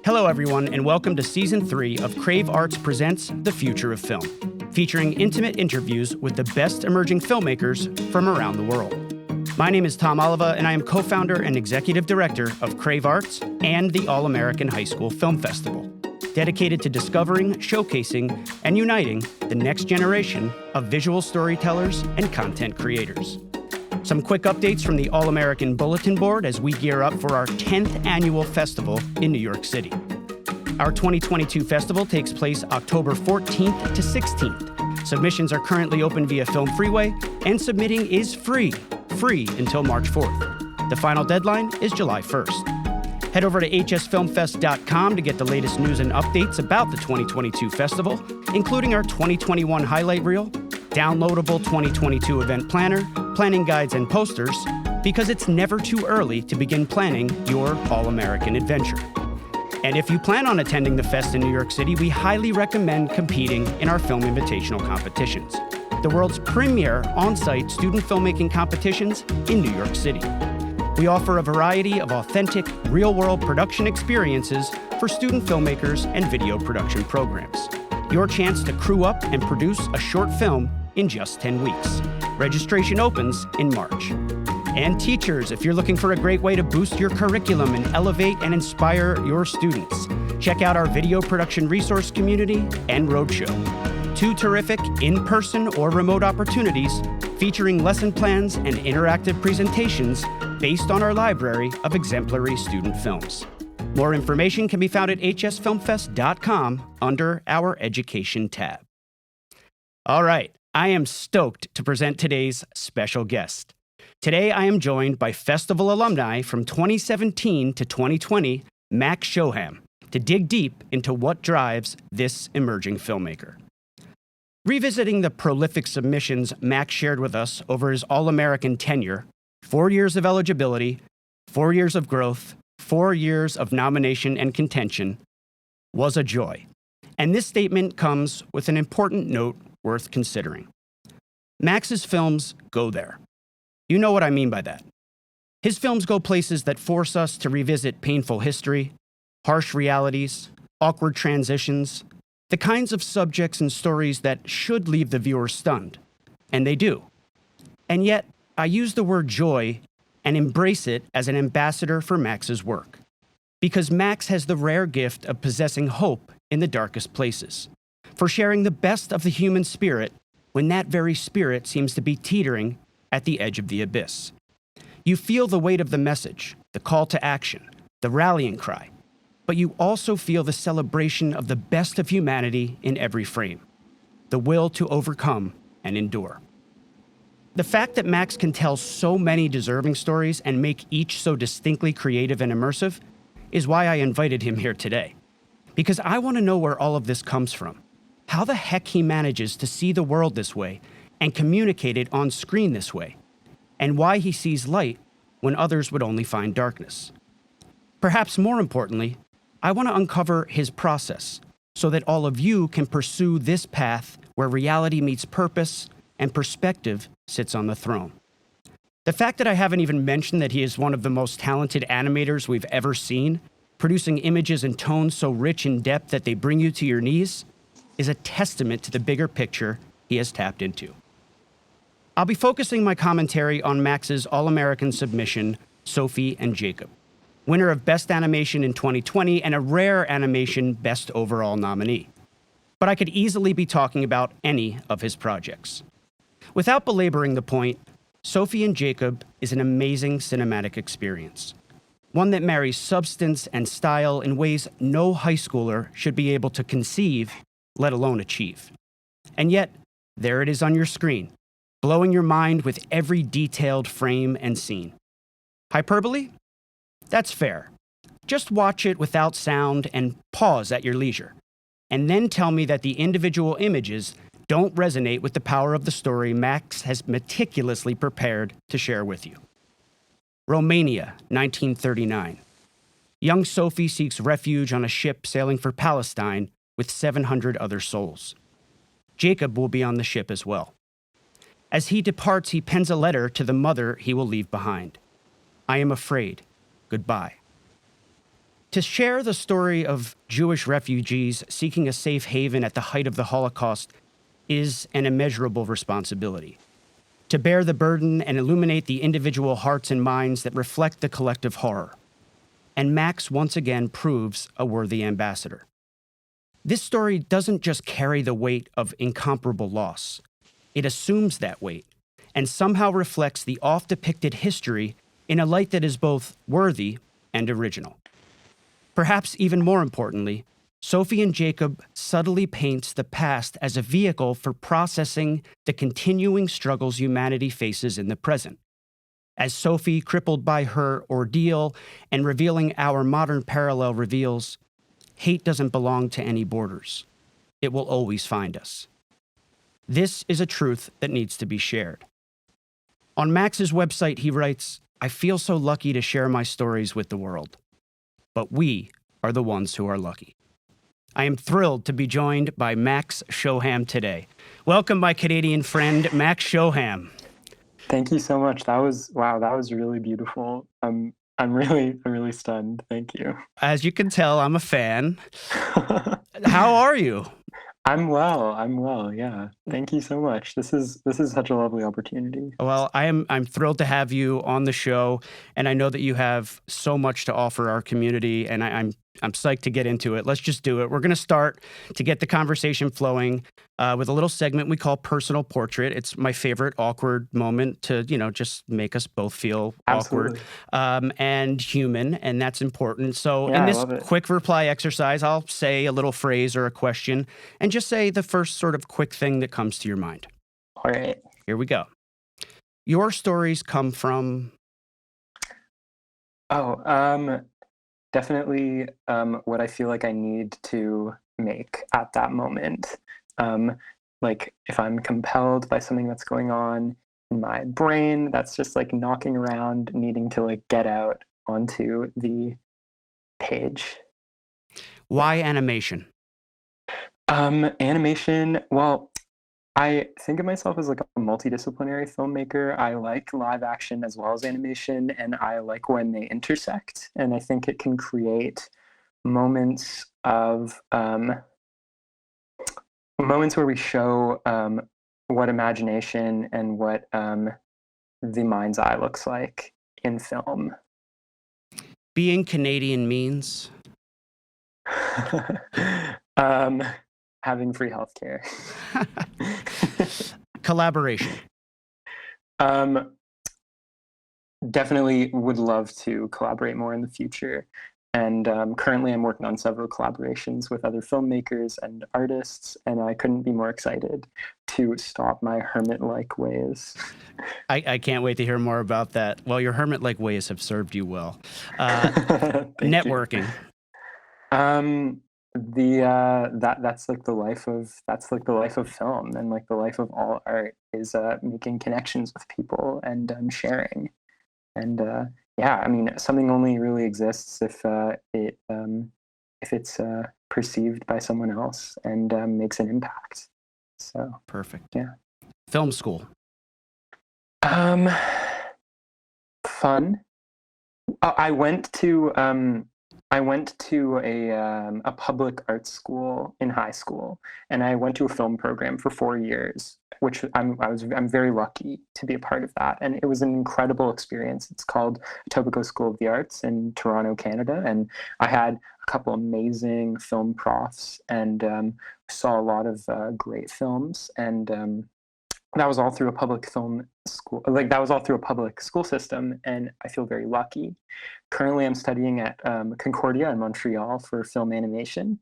Hello, everyone, and welcome to Season 3 of Crave Arts Presents The Future of Film, featuring intimate interviews with the best emerging filmmakers from around the world. My name is Tom Oliva, and I am co-founder and executive director of Crave Arts and the All-American High School Film Festival, dedicated to discovering, showcasing, and uniting the next generation of visual storytellers and content creators. Some quick updates from the All-American Bulletin Board as we gear up for our 10th annual festival in New York City. Our 2022 festival takes place October 14th to 16th. Submissions are currently open via Film Freeway, and submitting is free until March 4th. The final deadline is July 1st. Head over to hsfilmfest.com to get the latest news and updates about the 2022 festival, including our 2021 highlight reel, downloadable 2022 event planner, planning guides, and posters, because it's never too early to begin planning your All-American adventure. And if you plan on attending the fest in New York City, we highly recommend competing in our film invitational competitions, the world's premier on-site student filmmaking competitions in New York City. We offer a variety of authentic, real-world production experiences for student filmmakers and video production programs. Your chance to crew up and produce a short film in just 10 weeks. Registration opens in March. And teachers, if you're looking for a great way to boost your curriculum and elevate and inspire your students, check out our video production resource community and roadshow. Two terrific in-person or remote opportunities featuring lesson plans and interactive presentations based on our library of exemplary student films. More information can be found at hsfilmfest.com under our Education tab. All right, I am stoked to present today's special guest. Today, I am joined by festival alumni from 2017 to 2020, Max Shoham, to dig deep into what drives this emerging filmmaker. Revisiting the prolific submissions Max shared with us over his All-American tenure, 4 years of eligibility, 4 years of growth, 4 years of nomination and contention, was a joy. And this statement comes with an important note worth considering. Max's films go there. You know what I mean by that. His films go places that force us to revisit painful history, harsh realities, awkward transitions, the kinds of subjects and stories that should leave the viewer stunned. And they do. And yet, I use the word joy and embrace it as an ambassador for Max's work. Because Max has the rare gift of possessing hope in the darkest places, for sharing the best of the human spirit when that very spirit seems to be teetering at the edge of the abyss. You feel the weight of the message, the call to action, the rallying cry, but you also feel the celebration of the best of humanity in every frame, the will to overcome and endure. The fact that Max can tell so many deserving stories and make each so distinctly creative and immersive is why I invited him here today. Because I want to know where all of this comes from, how the heck he manages to see the world this way and communicate it on screen this way, and why he sees light when others would only find darkness. Perhaps more importantly, I want to uncover his process so that all of you can pursue this path where reality meets purpose and perspective sits on the throne. The fact that I haven't even mentioned that he is one of the most talented animators we've ever seen, producing images and tones so rich in depth that they bring you to your knees, is a testament to the bigger picture he has tapped into. I'll be focusing my commentary on Max's All-American submission, Sophie and Jacob, winner of Best Animation in 2020 and a Rare Animation Best Overall nominee. But I could easily be talking about any of his projects. Without belaboring the point, Sophie and Jacob is an amazing cinematic experience, one that marries substance and style in ways no high schooler should be able to conceive, let alone achieve. And yet, there it is on your screen, blowing your mind with every detailed frame and scene. Hyperbole? That's fair. Just watch it without sound and pause at your leisure, and then tell me that the individual images don't resonate with the power of the story Max has meticulously prepared to share with you. Romania, 1939. Young Sophie seeks refuge on a ship sailing for Palestine with 700 other souls. Jacob will be on the ship as well. As he departs, he pens a letter to the mother he will leave behind. I am afraid. Goodbye. To share the story of Jewish refugees seeking a safe haven at the height of the Holocaust is an immeasurable responsibility. To bear the burden and illuminate the individual hearts and minds that reflect the collective horror. And Max once again proves a worthy ambassador. This story doesn't just carry the weight of incomparable loss. It assumes that weight and somehow reflects the oft-depicted history in a light that is both worthy and original. Perhaps even more importantly, Sophie and Jacob subtly paints the past as a vehicle for processing the continuing struggles humanity faces in the present. As Sophie, crippled by her ordeal and revealing our modern parallel, reveals, hate doesn't belong to any borders. It will always find us. This is a truth that needs to be shared. On Max's website, he writes, I feel so lucky to share my stories with the world. But we are the ones who are lucky. I am thrilled to be joined by Max Shoham today. Welcome, my Canadian friend, Max Shoham. Thank you so much. That was really beautiful. I'm really stunned. Thank you. As you can tell, I'm a fan. How are you? I'm well. Yeah. Thank you so much. This is such a lovely opportunity. Well, I'm thrilled to have you on the show, and I know that you have so much to offer our community, and I'm psyched to get into it. Let's just do it. We're going to start to get the conversation flowing with a little segment we call Personal Portrait. It's my favorite awkward moment to, just make us both feel Absolutely. awkward and human, and that's important. So Yeah, in I this love it. quick reply exercise, I'll say a little phrase or a question and just say the first sort of quick thing that comes to your mind. All right. Here we go. Your stories come from... Definitely what I feel like I need to make at that moment. Like if I'm compelled by something that's going on in my brain, that's just like knocking around, needing to like get out onto the page. Why animation? Animation, well, I think of myself as like a multidisciplinary filmmaker. I like live action as well as animation, and I like when they intersect. And I think it can create moments of moments where we show what imagination and what the mind's eye looks like in film. Being Canadian means? Having free healthcare. Collaboration. Definitely would love to collaborate more in the future. And currently I'm working on several collaborations with other filmmakers and artists, and I couldn't be more excited to stop my hermit-like ways. I can't wait to hear more about that. Well, your hermit-like ways have served you well. Networking. That's like the life of film, and like the life of all art is making connections with people and sharing. And yeah, I mean, something only really exists if it's perceived by someone else and makes an impact. So perfect. Yeah. Film school. Fun. I went to a public arts school in high school, and I went to a film program for 4 years, which I'm very lucky to be a part of that, and it was an incredible experience. It's called Etobicoke School of the Arts in Toronto, Canada, and I had a couple amazing film profs and saw a lot of great films, and that was all through a public film school. Like that was all through a public school system, and I feel very lucky. Currently, I'm studying at Concordia in Montreal for film animation,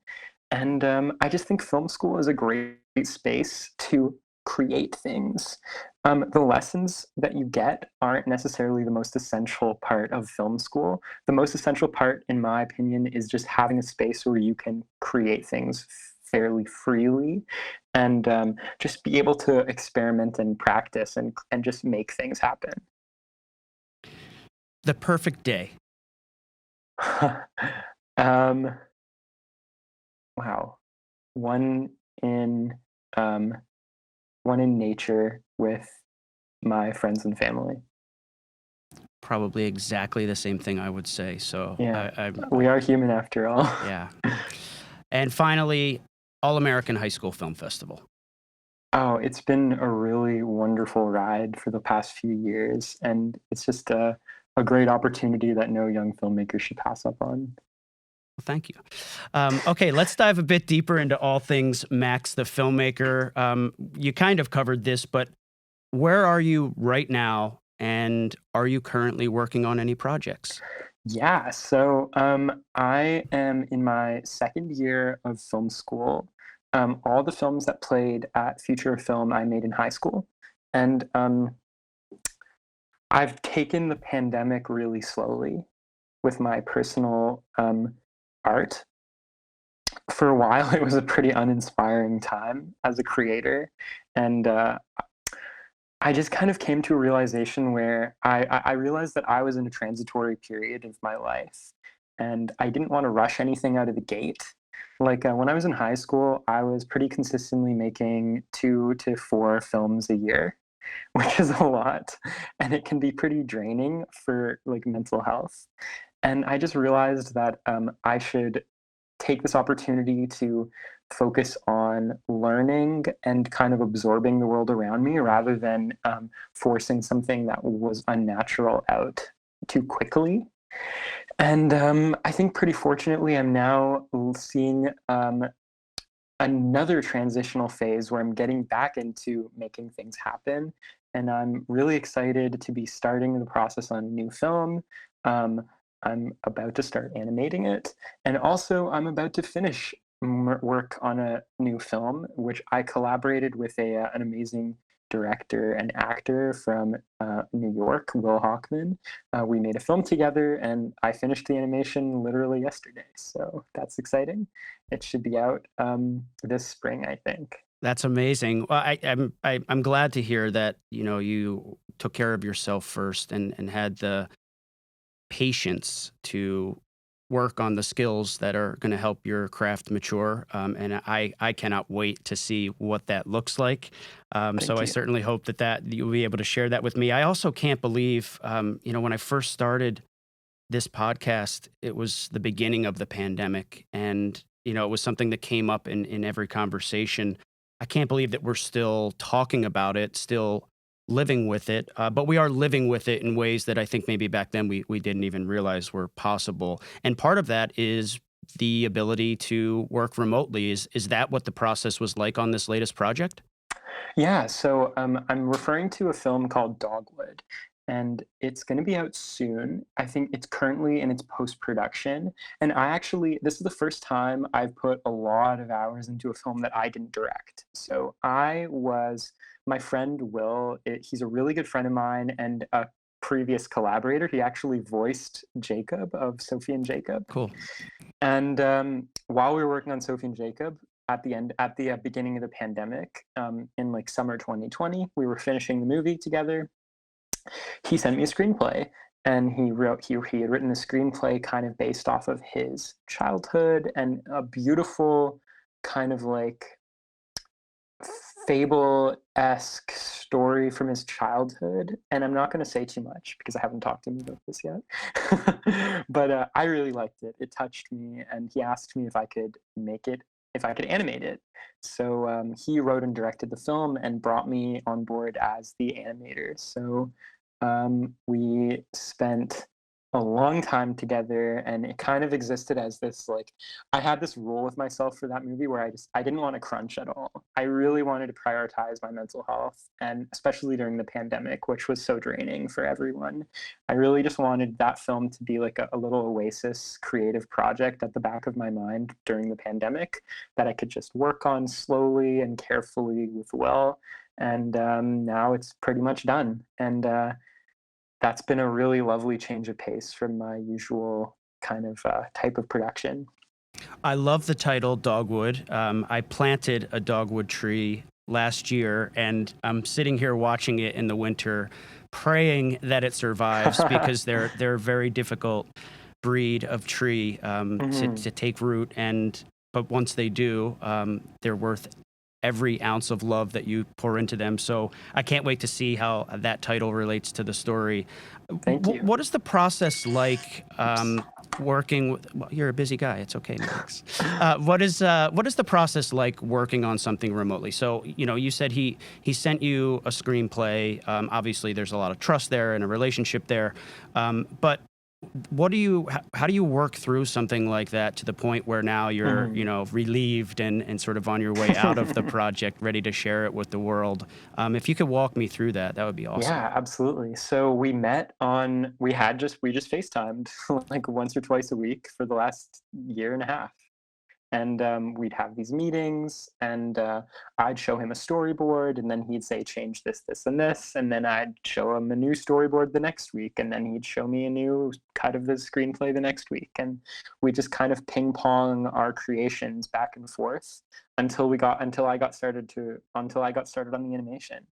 and I just think film school is a great space to create things. The lessons that you get aren't necessarily the most essential part of film school. The most essential part, in my opinion, is just having a space where you can create things fairly freely and just be able to experiment and practice and just make things happen. The perfect day. Wow. One in nature with my friends and family. probably exactly the same thing I would say. So Yeah, we are human after all. Yeah. And finally, All-American High School Film Festival. Oh, it's been a really wonderful ride for the past few years, and it's just a great opportunity that no young filmmaker should pass up on. Well, thank you. Okay, let's dive a bit deeper into all things Max, the filmmaker. You kind of covered this, but where are you right now, and are you currently working on any projects? Yeah, so I am in my second year of film school. All the films that played at Future of Film I made in high school. And I've taken the pandemic really slowly with my personal art. For a while, it was a pretty uninspiring time as a creator. And I just kind of came to a realization where I realized that I was in a transitory period of my life, and I didn't want to rush anything out of the gate. Like when I was in high school, I was pretty consistently making 2 to 4 films a year, which is a lot, and it can be pretty draining for like mental health. And I just realized that I should take this opportunity to focus on learning and kind of absorbing the world around me rather than forcing something that was unnatural out too quickly. And I think pretty fortunately, I'm now seeing another transitional phase where I'm getting back into making things happen. And I'm really excited to be starting the process on a new film. I'm about to start animating it. And also, I'm about to finish work on a new film, which I collaborated with an amazing director and actor from New York, Will Hockman. We made a film together, and I finished the animation literally yesterday. So that's exciting. It should be out this spring, I think. That's amazing. Well, I'm glad to hear that, you know, you took care of yourself first and had the patience to work on the skills that are going to help your craft mature. And I cannot wait to see what that looks like. So I certainly hope that you'll be able to share that with me. I also can't believe, you know, when I first started this podcast, it was the beginning of the pandemic. And, you know, it was something that came up in every conversation. I can't believe that we're still talking about it, still living with it, but we are living with it in ways that I think maybe back then we didn't even realize were possible. And part of that is the ability to work remotely. Is that what the process was like on this latest project? Yeah, so I'm referring to a film called Dogwood, and it's going to be out soon. I think it's currently in its post-production. And this is the first time I've put a lot of hours into a film that I didn't direct. So my friend Will, he's a really good friend of mine and a previous collaborator. He actually voiced Jacob of Sophie and Jacob. Cool. And while we were working on Sophie and Jacob, at the beginning of the pandemic, in like summer 2020, we were finishing the movie together. He sent me a screenplay, and he had written a screenplay kind of based off of his childhood and a beautiful kind of like fable-esque story from his childhood. And I'm not going to say too much because I haven't talked to him about this yet. But I really liked it. It touched me, and he asked me if I could animate it. So he wrote and directed the film and brought me on board as the animator. So we spent a long time together, and it kind of existed as this, like, I had this rule with myself for that movie where I didn't want to crunch at all. I really wanted to prioritize my mental health, and especially during the pandemic, which was so draining for everyone. I really just wanted that film to be like a little oasis creative project at the back of my mind during the pandemic that I could just work on slowly and carefully with Will. And now it's pretty much done. And that's been a really lovely change of pace from my usual kind of type of production. I love the title Dogwood. I planted a dogwood tree last year, and I'm sitting here watching it in the winter, praying that it survives because they're a very difficult breed of tree to take root. But once they do, they're worth every ounce of love that you pour into them. So I can't wait to see how that title relates to the story. Thank you. What is the process like working with, well, you're a busy guy. It's okay, Max. What is the process like working on something remotely? So, you said he sent you a screenplay. Obviously, there's a lot of trust there and a relationship there. But how do you work through something like that to the point where now you're, relieved and sort of on your way out of the project, ready to share it with the world? If you could walk me through that, that would be awesome. Yeah, absolutely. So we just FaceTimed like once or twice a week for the last year and a half. And we'd have these meetings, and I'd show him a storyboard, and then he'd say, change this, this, and this. And then I'd show him a new storyboard the next week, and then he'd show me a new cut of the screenplay the next week. And we just kind of ping pong our creations back and forth until I got started on the animation.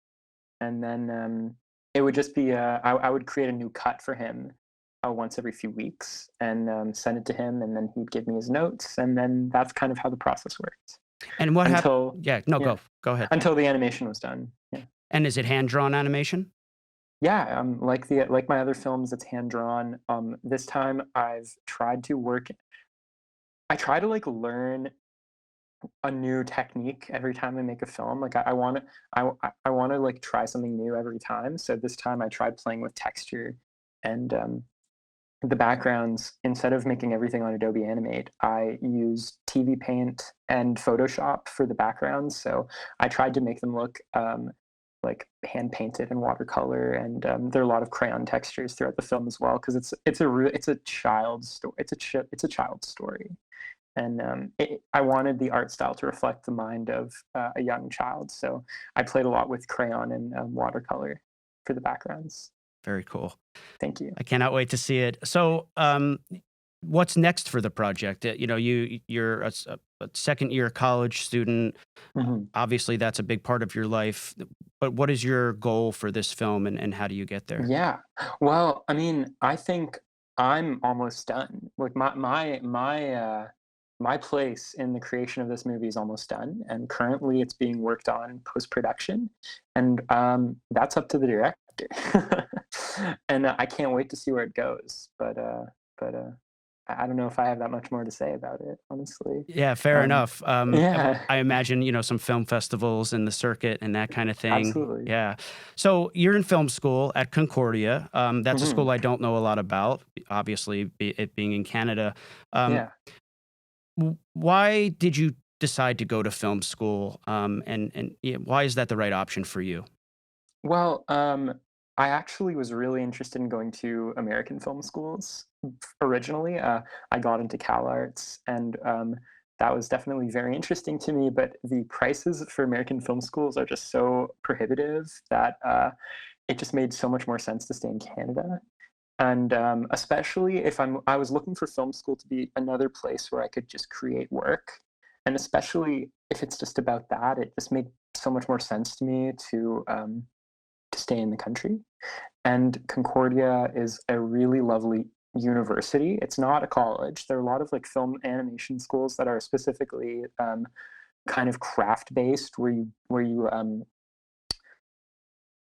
And then it would just be I would create a new cut for him once every few weeks and send it to him, and then he'd give me his notes, and then that's kind of how the process worked. And what happened? Yeah, no, yeah, go ahead. Until the animation was done. Yeah. And is it hand-drawn animation? Yeah, like my other films, it's hand-drawn. This time I try to like learn a new technique every time I make a film. Like I want to like try something new every time. So this time I tried playing with texture and the backgrounds. Instead of making everything on Adobe Animate, I used TV Paint and Photoshop for the backgrounds. So I tried to make them look like hand painted and watercolor, and there are a lot of crayon textures throughout the film as well, because it's a child's story. It's a child's story, and I wanted the art style to reflect the mind of a young child. So I played a lot with crayon and watercolor for the backgrounds. Very cool. Thank you. I cannot wait to see it. So, what's next for the project? You're a second-year college student. Mm-hmm. Obviously, that's a big part of your life. But what is your goal for this film, and how do you get there? Yeah. Well, I mean, I think I'm almost done. Like my place in the creation of this movie is almost done, and currently it's being worked on post-production, and that's up to the director. And I can't wait to see where it goes. But I don't know if I have that much more to say about it, honestly. Yeah, fair enough. Yeah. I imagine, some film festivals and the circuit and that kind of thing. Absolutely. Yeah. So you're in film school at Concordia. That's a school I don't know a lot about, obviously, it being in Canada. Yeah. Why did you decide to go to film school? And why is that the right option for you? Well, I actually was really interested in going to American film schools originally. I got into CalArts, and that was definitely very interesting to me. But the prices for American film schools are just so prohibitive that it just made so much more sense to stay in Canada. And especially if I was looking for film school to be another place where I could just create work. And especially if it's just about that, it just made so much more sense to me to stay in the country. And Concordia is a really lovely university. It's not a college. There are a lot of like film animation schools that are specifically kind of craft based, where you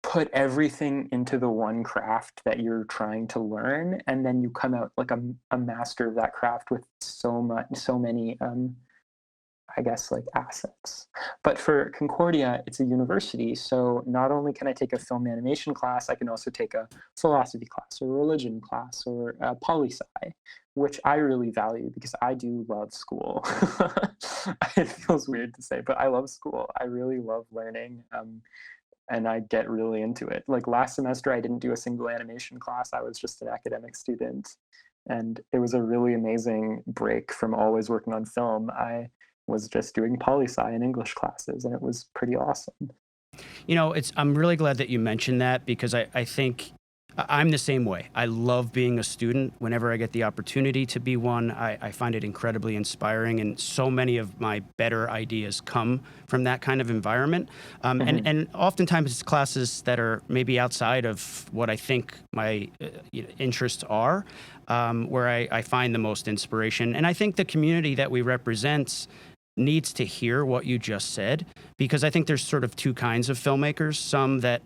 put everything into the one craft that you're trying to learn, and then you come out like a master of that craft with so many I guess like assets. But for Concordia, it's a university, so not only can I take a film animation class, I can also take a philosophy class or a religion class or a poli-sci, which I really value because I do love school. It feels weird to say, but I love school. I really love learning, and I get really into it. Like last semester, I didn't do a single animation class. I was just an academic student, and it was a really amazing break from always working on film. I was just doing poli-sci and English classes, and it was pretty awesome. I'm really glad that you mentioned that, because I think I'm the same way. I love being a student. Whenever I get the opportunity to be one, I find it incredibly inspiring, and so many of my better ideas come from that kind of environment. And oftentimes it's classes that are maybe outside of what I think my interests are, where I find the most inspiration. And I think the community that we represent needs to hear what you just said, because I think there's sort of two kinds of filmmakers. Some that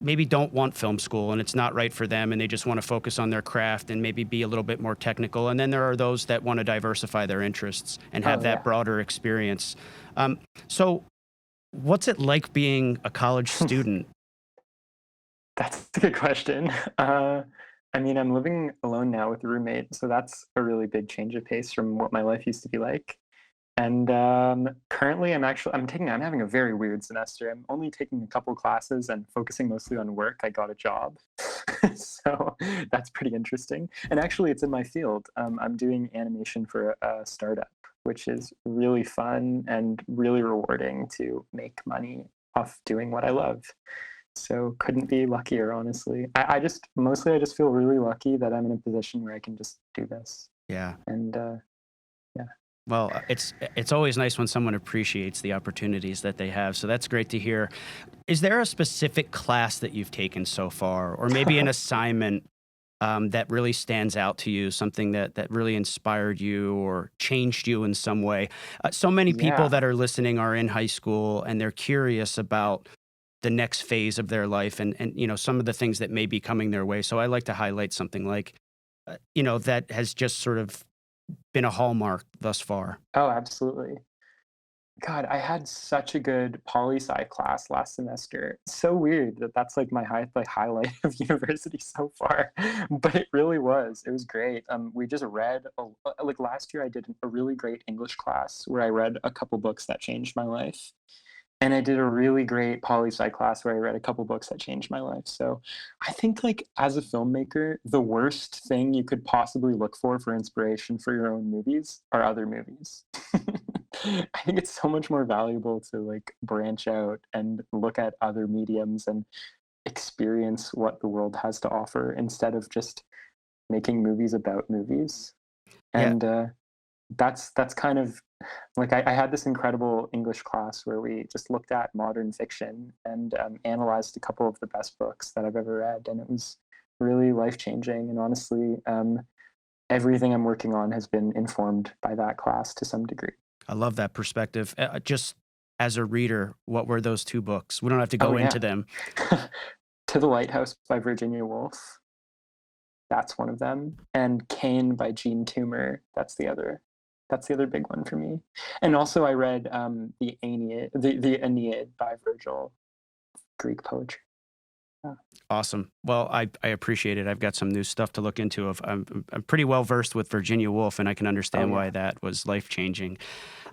maybe don't want film school and it's not right for them and they just want to focus on their craft and maybe be a little bit more technical. And then there are those that want to diversify their interests and have that broader experience. So what's it like being a college student? That's a good question. I mean, I'm living alone now with a roommate, so that's a really big change of pace from what my life used to be like. And currently, I'm having a very weird semester. I'm only taking a couple classes and focusing mostly on work. I got a job, so that's pretty interesting. And actually, it's in my field. I'm doing animation for a startup, which is really fun and really rewarding to make money off doing what I love. So couldn't be luckier, honestly. I just feel really lucky that I'm in a position where I can just do this. Yeah. And yeah. Well, it's always nice when someone appreciates the opportunities that they have. So that's great to hear. Is there a specific class that you've taken so far, or maybe an assignment that really stands out to you, something that really inspired you or changed you in some way? So many people that are listening are in high school and they're curious about the next phase of their life and some of the things that may be coming their way. So I like to highlight something like, that has just sort of been a hallmark thus far. Oh, absolutely. God, I had such a good poli-sci class last semester. It's so weird that that's like my highlight of university so far, but it really was. It was great. We just read like last year I did a really great English class where I read a couple books that changed my life. And I did a really great poli-sci class where I read a couple books that changed my life. So I think like as a filmmaker, the worst thing you could possibly look for inspiration for your own movies are other movies. I think it's so much more valuable to like branch out and look at other mediums and experience what the world has to offer instead of just making movies about movies. And that's kind of like I had this incredible English class where we just looked at modern fiction and analyzed a couple of the best books that I've ever read, and it was really life-changing. And honestly, everything I'm working on has been informed by that class to some degree. I love that perspective. Just as a reader, what were those two books? We don't have to go into them. To the Lighthouse by Virginia Woolf. That's one of them. And Cain by Jean Toomer. That's the other big one for me. And also I read the Aeneid by Virgil, Greek poetry. Yeah. Awesome. Well, I appreciate it. I've got some new stuff to look into. I'm pretty well versed with Virginia Woolf, and I can understand why that was life-changing.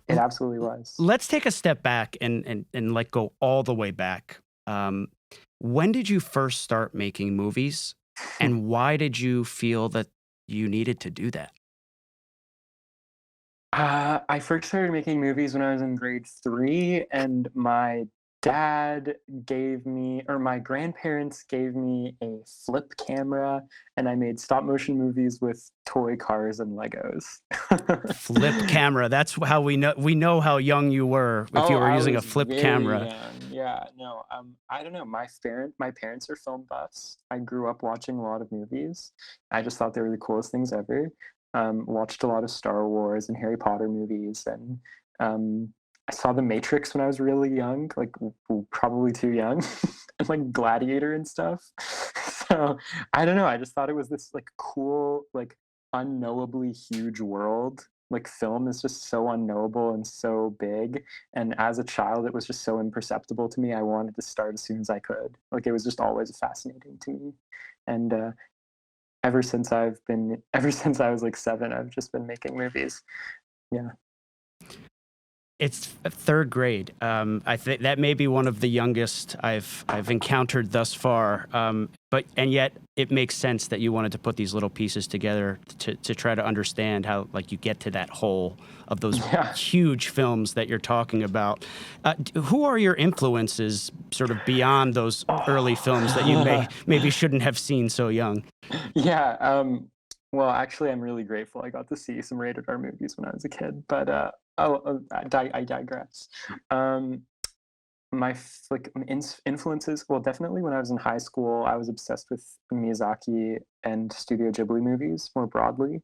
It absolutely was. Let's take a step back and like go all the way back. When did you first start making movies, and why did you feel that you needed to do that? I first started making movies when I was in grade 3, and my grandparents gave me a flip camera, and I made stop motion movies with toy cars and Legos. Flip camera. That's how we know how young you were if you were using a flip camera. Young. Yeah, no, I don't know. My parents are film buffs. I grew up watching a lot of movies. I just thought they were the coolest things ever. Watched a lot of Star Wars and Harry Potter movies, and I saw The Matrix when I was really young, like probably too young, and like Gladiator and stuff. So I don't know. I just thought it was this like cool, like unknowably huge world. Like film is just so unknowable and so big. And as a child, it was just so imperceptible to me. I wanted to start as soon as I could. Like it was just always fascinating to me. And ever since I was like 7, I've just been making movies. Yeah. It's third grade. I think that may be one of the youngest I've encountered thus far. And yet it makes sense that you wanted to put these little pieces together to try to understand how like you get to that whole of those huge films that you're talking about. Who are your influences sort of beyond those early films that you maybe shouldn't have seen so young? Yeah. Well, actually, I'm really grateful I got to see some rated R movies when I was a kid, but I digress. My influences, well, definitely when I was in high school, I was obsessed with Miyazaki and Studio Ghibli movies more broadly.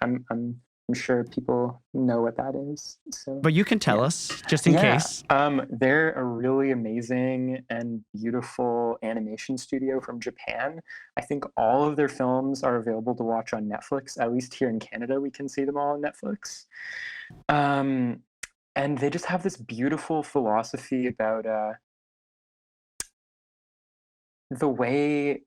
I'm I'm sure people know what that is. So, But you can tell us, just in case. They're a really amazing and beautiful animation studio from Japan. I think all of their films are available to watch on Netflix. At least here in Canada, we can see them all on Netflix. And they just have this beautiful philosophy about the way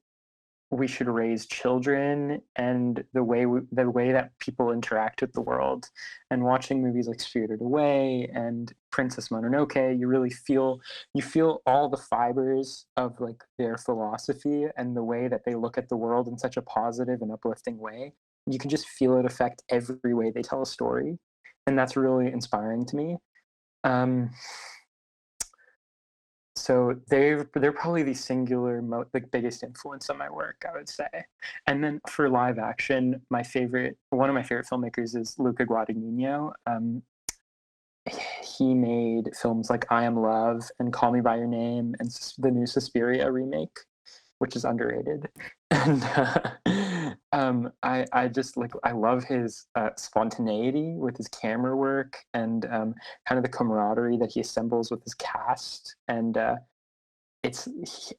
we should raise children and the way that people interact with the world. And watching movies like Spirited Away and Princess Mononoke, you feel all the fibers of like their philosophy and the way that they look at the world in such a positive and uplifting way. You can just feel it affect every way they tell a story, and that's really inspiring to me. So they're probably the singular biggest influence on my work, I would say. And then for live action, one of my favorite filmmakers is Luca Guadagnino. He made films like I Am Love and Call Me by Your Name and the new Suspiria remake, which is underrated. And I love his spontaneity with his camera work and kind of the camaraderie that he assembles with his cast. And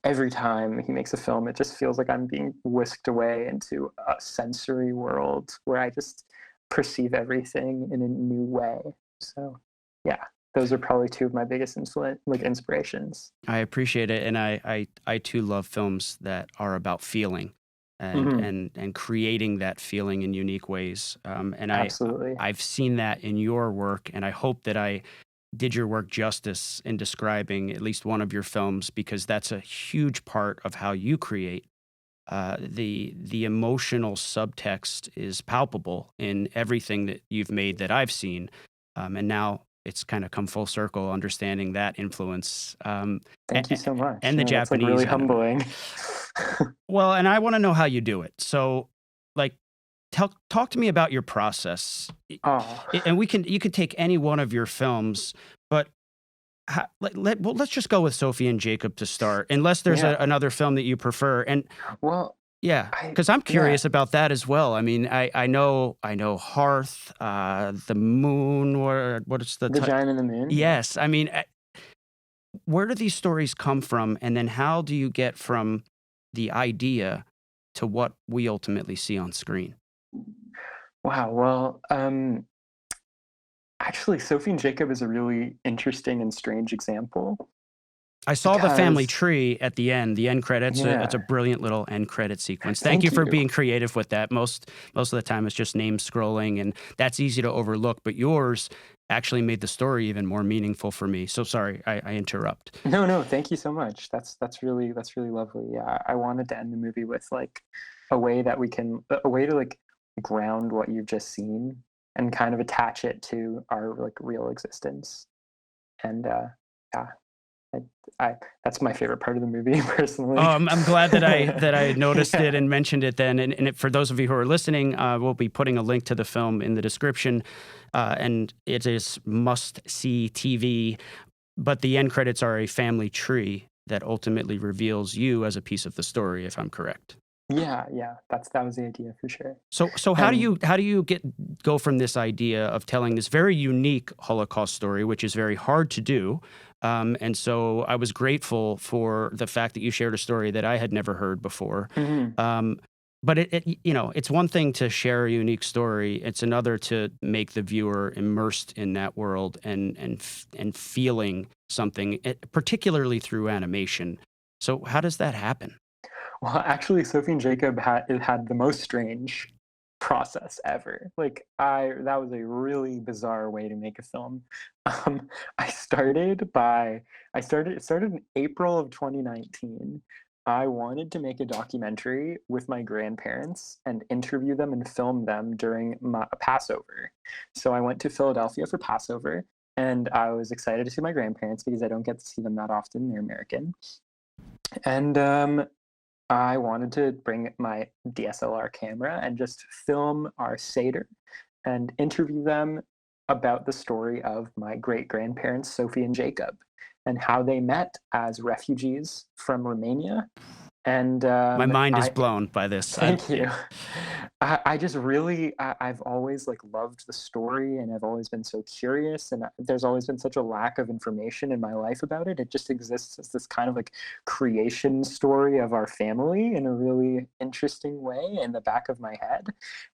every time he makes a film, it just feels like I'm being whisked away into a sensory world where I just perceive everything in a new way. So yeah, those are probably two of my biggest inspirations. I appreciate it, and I too love films that are about feeling and creating that feeling in unique ways. And Absolutely. I've seen that in your work, and I hope that I did your work justice in describing at least one of your films, because that's a huge part of how you create. The emotional subtext is palpable in everything that you've made that I've seen, and now it's kind of come full circle, understanding that influence. Thank you so much. And the Japanese. That's really humbling. Well, and I want to know how you do it. So, like, talk to me about your process. Oh. And you could take any one of your films, but let's just go with Sophie and Jacob to start, unless there's another film that you prefer. And yeah, because I'm curious about that as well. I mean, I know Hearth, the Moon, what is the Giant and the Moon? Yes, I mean, where do these stories come from, and then how do you get from the idea to what we ultimately see on screen? Wow. Well, actually, Sophie and Jacob is a really interesting and strange example. I saw the family tree at the end credits. Yeah. It's a brilliant little end credit sequence. Thank you for being creative with that. Most of the time it's just name scrolling, and that's easy to overlook, but yours actually made the story even more meaningful for me. So sorry, I interrupt. No, thank you so much. That's really lovely. Yeah, I wanted to end the movie with like a way to like ground what you've just seen and kind of attach it to our like real existence. And that's my favorite part of the movie, personally. I'm glad that I noticed it and mentioned it then. And for those of you who are listening, we'll be putting a link to the film in the description. And it is must-see TV. But the end credits are a family tree that ultimately reveals you as a piece of the story, if I'm correct. Yeah, that was the idea for sure. So how do you go from this idea of telling this very unique Holocaust story, which is very hard to do, and so I was grateful for the fact that you shared a story that I had never heard before. But it's one thing to share a unique story; it's another to make the viewer immersed in that world and feeling something, particularly through animation. So how does that happen? Well, actually, Sophie and Jacob had the most strange process ever. Like that was a really bizarre way to make a film. It started in April of 2019. I wanted to make a documentary with my grandparents and interview them and film them during Passover. So I went to Philadelphia for Passover, and I was excited to see my grandparents because I don't get to see them that often. They're American. And I wanted to bring my DSLR camera and just film our Seder and interview them about the story of my great-grandparents, Sophie and Jacob, and how they met as refugees from Romania. And my mind is blown by this. Thank you. I just really I've always like loved the story, and I've always been so curious, and there's always been such a lack of information in my life about it. It just exists as this kind of like creation story of our family in a really interesting way in the back of my head.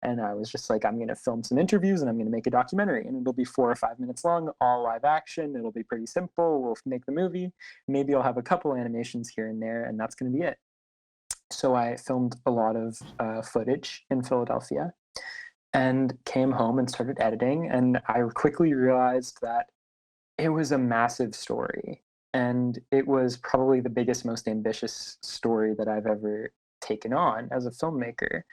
And I was just like, I'm going to film some interviews and I'm going to make a documentary, and it'll be 4 or 5 minutes long, all live action. It'll be pretty simple. We'll make the movie. Maybe I'll have a couple animations here and there, and that's going to be it. So I filmed a lot of footage in Philadelphia and came home and started editing. And I quickly realized that it was a massive story. And it was probably the biggest, most ambitious story that I've ever taken on as a filmmaker.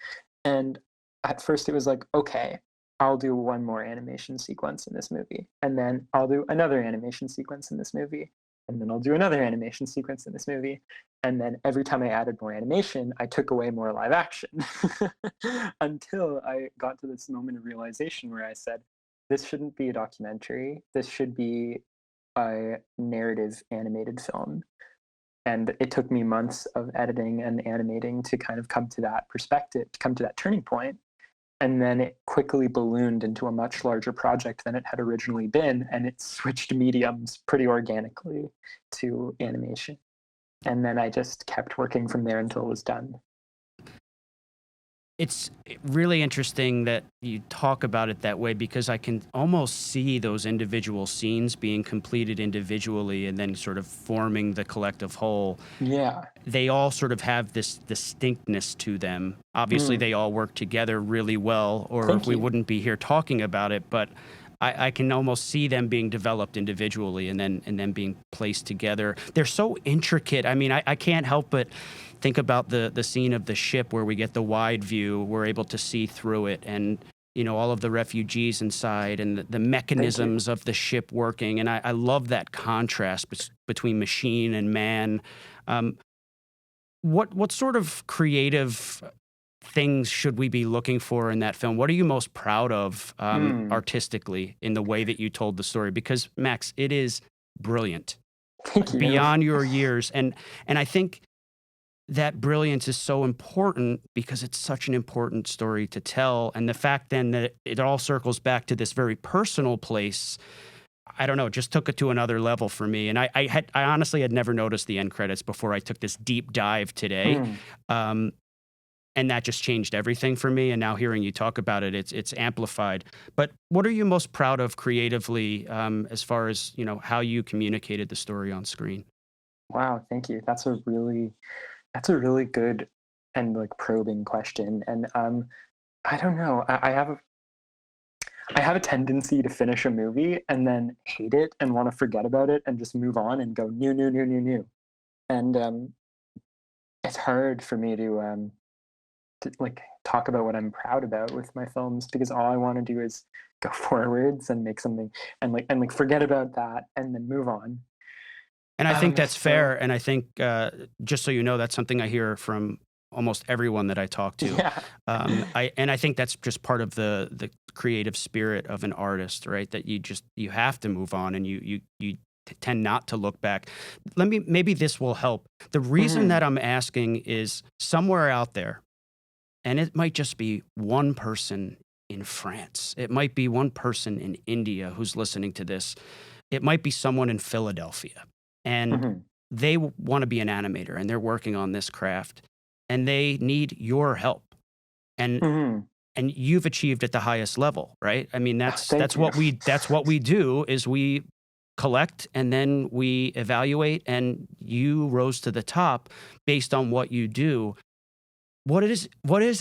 And at first it was like, okay, I'll do one more animation sequence in this movie. And then I'll do another animation sequence in this movie. And then I'll do another animation sequence in this movie. And then every time I added more animation, I took away more live action until I got to this moment of realization where I said, this shouldn't be a documentary. This should be a narrative animated film. And it took me months of editing and animating to kind of come to that perspective, to come to that turning point. And then it quickly ballooned into a much larger project than it had originally been. And it switched mediums pretty organically to animation. And then I just kept working from there until it was done. It's really interesting that you talk about it that way, because I can almost see those individual scenes being completed individually and then sort of forming the collective whole. Yeah. They all sort of have this distinctness to them. Obviously, they all work together really well, or Thank we you. wouldn't be here talking about it. But I can almost see them being developed individually and then being placed together. They're so intricate. I mean, I can't help but think about the scene of the ship where we get the wide view. We're able to see through it, and all of the refugees inside and the mechanisms of the ship working. And I love that contrast between machine and man. What sort of creative things should we be looking for in that film? What are you most proud of artistically in the way that you told the story? Because Max, it is brilliant. Thank you. Beyond your years. And I think that brilliance is so important because it's such an important story to tell. And the fact then that it all circles back to this very personal place, I don't know, just took it to another level for me. And I honestly had never noticed the end credits before I took this deep dive today. And that just changed everything for me. And now hearing you talk about it, it's amplified. But what are you most proud of creatively, as far as, how you communicated the story on screen? Wow, thank you. That's a really good and like probing question. And I don't know. I have a tendency to finish a movie and then hate it and want to forget about it and just move on and go new, new, new, new, new. And it's hard for me to like talk about what I'm proud about with my films, because all I want to do is go forwards and make something and like forget about that and then move on. And I think that's fair. And I think, just so you know, that's something I hear from almost everyone that I talk to. Yeah. I think that's just part of the creative spirit of an artist, right? That you have to move on, and you tend not to look back. Maybe this will help. The reason that I'm asking is somewhere out there, and it might just be one person in France. It might be one person in India who's listening to this. It might be someone in Philadelphia. And they want to be an animator, and they're working on this craft, and they need your help. And you've achieved at the highest level, right? I mean, that's what we do is we collect and then we evaluate, and you rose to the top based on what you do. What is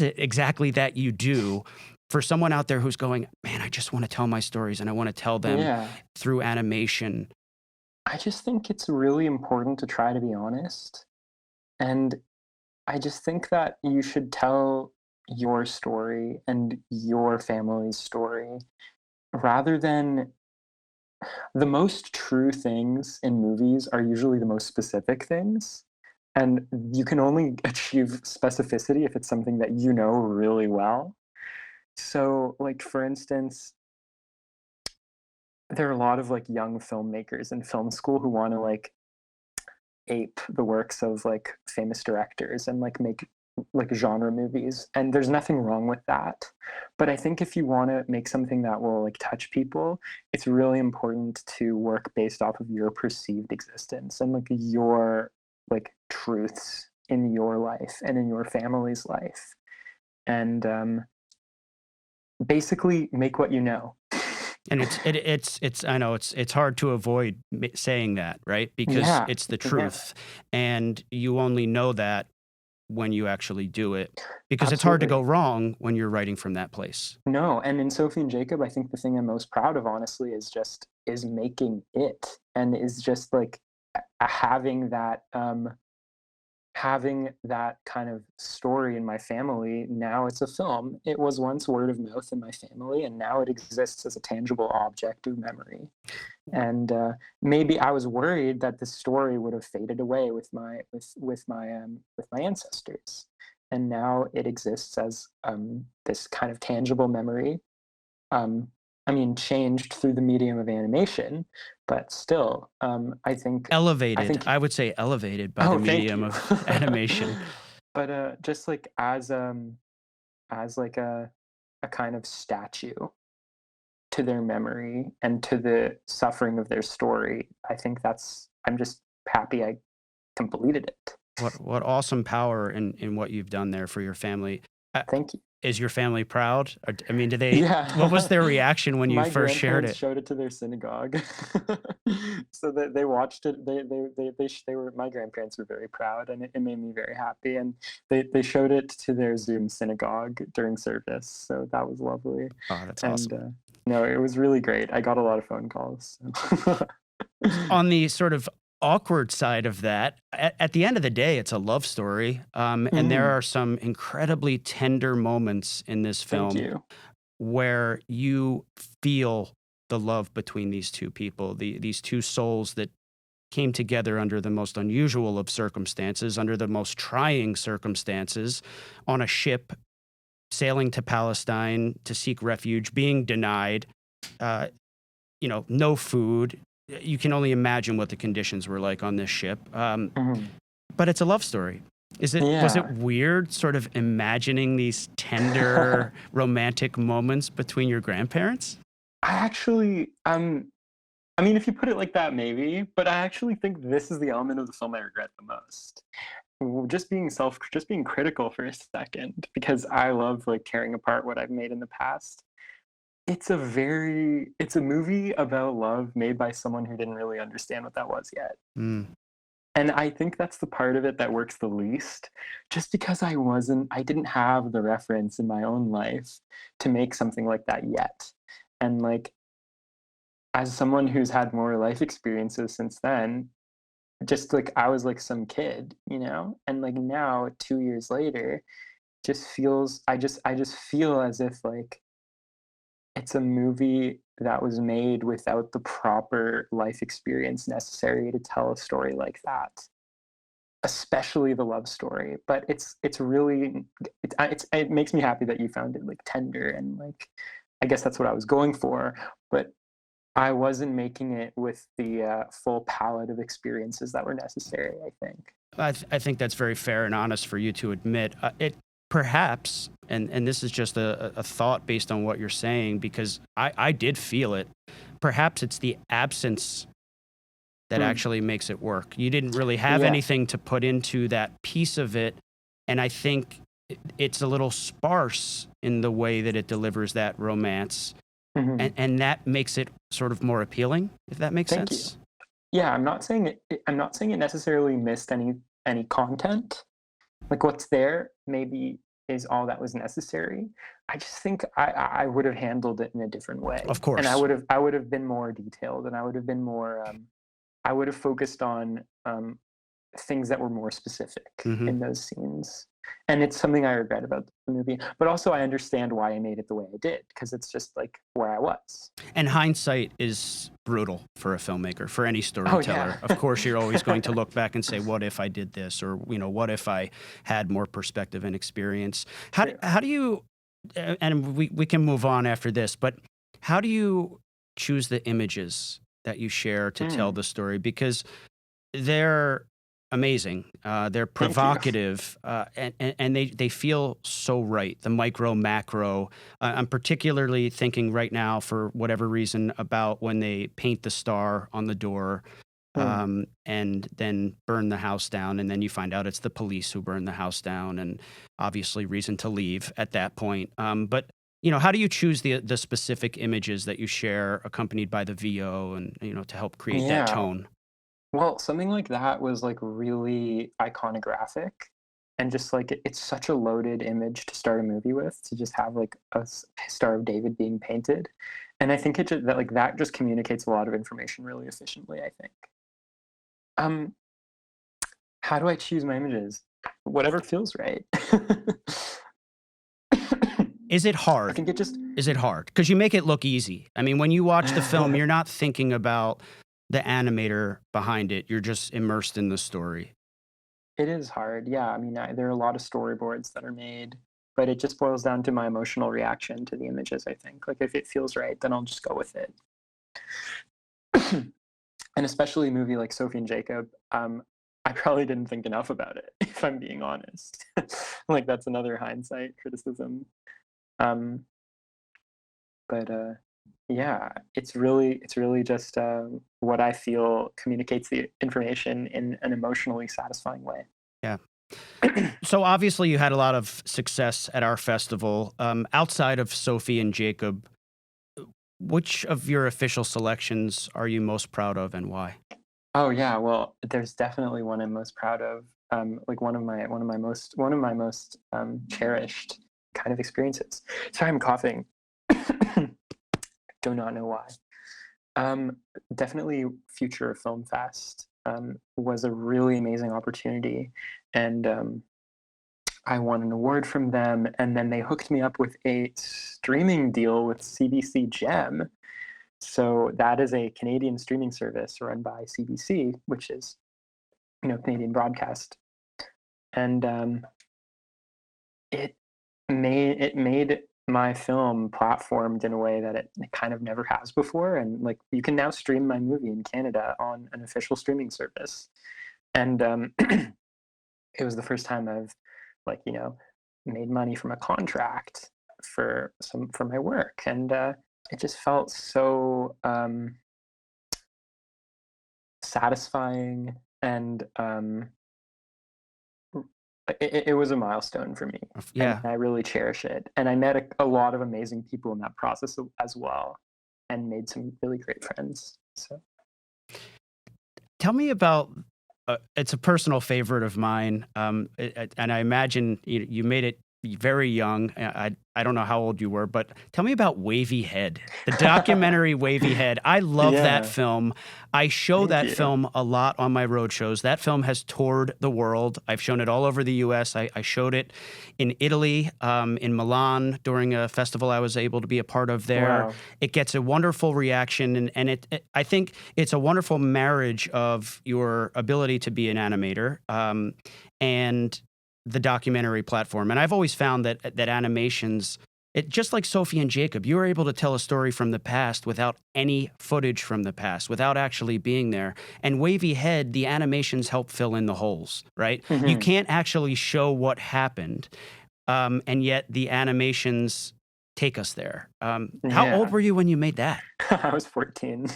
it exactly that you do for someone out there who's going, man, I just want to tell my stories and I want to tell them through animation? I just think it's really important to try to be honest. And I just think that you should tell your story and your family's story rather than the most true things in movies are usually the most specific things. And you can only achieve specificity if it's something that you know really well. So, like, for instance, there are a lot of like young filmmakers in film school who want to like ape the works of like famous directors and like make like genre movies, and there's nothing wrong with that. But I think if you want to make something that will like touch people, it's really important to work based off of your perceived existence and like your like truths in your life and in your family's life, and basically make what you know. And it's I know it's hard to avoid saying that, right? Because Yeah, it's the yeah, truth, and you only know that when you actually do it, because it's hard to go absolutely. wrong when you're writing from that place. No, and in Sophie and Jacob, I think the thing I'm most proud of, honestly, is making it, and is just like having that kind of story in my family. Now it's a film. It was once word of mouth in my family, and now it exists as a tangible object of memory. And maybe I was worried that this story would have faded away with my ancestors, and now it exists as this kind of tangible memory. Um, I mean, changed through the medium of animation, but still, I Elevated, think I would say elevated by the Oh, thank medium you. of animation. But just like as like a kind of statue to their memory and to the suffering of their story, I'm just happy I completed it. What awesome power in what you've done there for your family. Uh, Thank you. is your family proud? Or, I mean, what was Yeah. their reaction when you My first shared grandparents it? showed it to their synagogue. So that they watched it. They were my grandparents were very proud, and it made me very happy. And they showed it to their Zoom synagogue during service, so that was lovely. Oh, that's And awesome. no, it was really great. I got a lot of phone calls. So. On the sort of awkward side of that, at the end of the day, it's a love story. And there Mhm. are some incredibly tender moments in this Thank film you. where you feel the love between these two people, these two souls that came together under the most unusual of circumstances, under the most trying circumstances, on a ship sailing to Palestine to seek refuge, being denied, uh, no food. You can only imagine what the conditions were like on this ship. Mhm. But it's a love story. Was it Yeah. weird sort of imagining these tender romantic moments between your grandparents? I actually, I mean, if you put it like that, maybe, but I actually think this is the element of the film I regret the most. Just being critical for a second, because I love like tearing apart what I've made in the past. It's a movie about love made by someone who didn't really understand what that was yet. Mm. And I think that's the part of it that works the least, just because I didn't have the reference in my own life to make something like that yet. And like, as someone who's had more life experiences since then, just like I was like some kid, and like now 2 years later, I just feel as if like it's a movie that was made without the proper life experience necessary to tell a story like that, especially the love story. But it's really it makes me happy that you found it like tender, and like I guess that's what I was going for. But I wasn't making it with the full palette of experiences that were necessary, I think. I think that's very fair and honest for you to admit. It perhaps, and this is just a thought based on what you're saying, because I did feel it. Perhaps it's the absence that Mm. actually makes it work. You didn't really have Yeah. anything to put into that piece of it, and I think it's a little sparse in the way that it delivers that romance, Hmm. and that makes it sort of more appealing, if that makes Thank you. sense. Yeah, I'm not saying it necessarily missed any content. Like what's there maybe is all that was necessary. I just think I would have handled it in a different way, Of and course. I would have been more detailed, and I would have focused on things that were more specific Hmm. in those scenes. And it's something I regret about the movie. But also I understand why I made it the way I did, because it's just like where I was. And hindsight is brutal for a filmmaker, for any Oh yeah. storyteller. Of course, you're always going to look back and say, "What if I did this?" Or, "What if I had more perspective and experience?" True. How do you? And we can move on after this, but how do you choose the images that you share to tell Mm. the story? Because they're amazing. They're Thank you. provocative, and they feel so right. The micro, macro. I'm particularly thinking right now, for whatever reason, about when they paint the star on the door, Hmm. and then burn the house down, and then you find out it's the police who burned the house down, and obviously reason to leave at that point. But how do you choose the specific images that you share, accompanied by the VO, and to help create that Yeah. tone? Well, something like that was like really iconographic, and just like it's such a loaded image to start a movie with, to just have like Star of David being painted. And I think that just communicates a lot of information really efficiently, I think. Um, how do I choose my images? Whatever feels right. Is it I hard? think it just Is it hard? Because you make it look easy. I mean, when you watch the film, you're not thinking about the animator behind it. You're just immersed in the story. it is hard. Yeah, I mean, there are a lot of storyboards that are made, but it just boils down to my emotional reaction to the images, I think. Like if it feels right, then I'll just go with it. And especially a movie like Sophie and Jacob, I probably didn't think enough about it, if I'm being honest. Like that's another hindsight criticism. Um, but yeah, it's really just what I feel communicates the information in an emotionally satisfying way. Yeah. So obviously, you had a lot of success at our festival. Outside of Sophie and Jacob, which of your official selections are you most proud of, and why? Oh yeah, well, there's definitely one I'm most proud of. Like one of my most cherished kind of experiences. Sorry, I'm coughing. Do not know why. Um, Definitely Future Film Fest was a really amazing opportunity, and I won an award from them, and then they hooked me up with a streaming deal with CBC Gem. So that is a Canadian streaming service run by CBC, which is Canadian broadcast, and it made my film platformed in a way that it kind of never has before. And like you can now stream my movie in Canada on an official streaming service, and it was the first time I've like made money from a contract for my work, and it just felt so satisfying, and it was a milestone for me, and Yeah. I really cherish it. And I met a lot of amazing people in that process as well, and made some really great friends. So Tell me about. It's a personal favorite of mine, and I imagine you made it very young. I don't know how old you were, but tell me about Wavy Head, the documentary Wavy Head. I love that yeah, film. I show thank that you. film a lot on my road shows. That film has toured the world. I've shown it all over the U.S. I showed it in Italy, in Milan, during a festival I was able to be a part of there. Wow. It gets a wonderful reaction, and I think it's a wonderful marriage of your ability to be an animator, and the documentary platform. And I've always found that animations, just like Sophie and Jacob, you were able to tell a story from the past without any footage from the past, without actually being there. And Wavy Head, the animations help fill in the holes, right? You Hmm. can't actually show what happened, and yet the animations take us there. How old Yeah. were you when you made that? I was 14.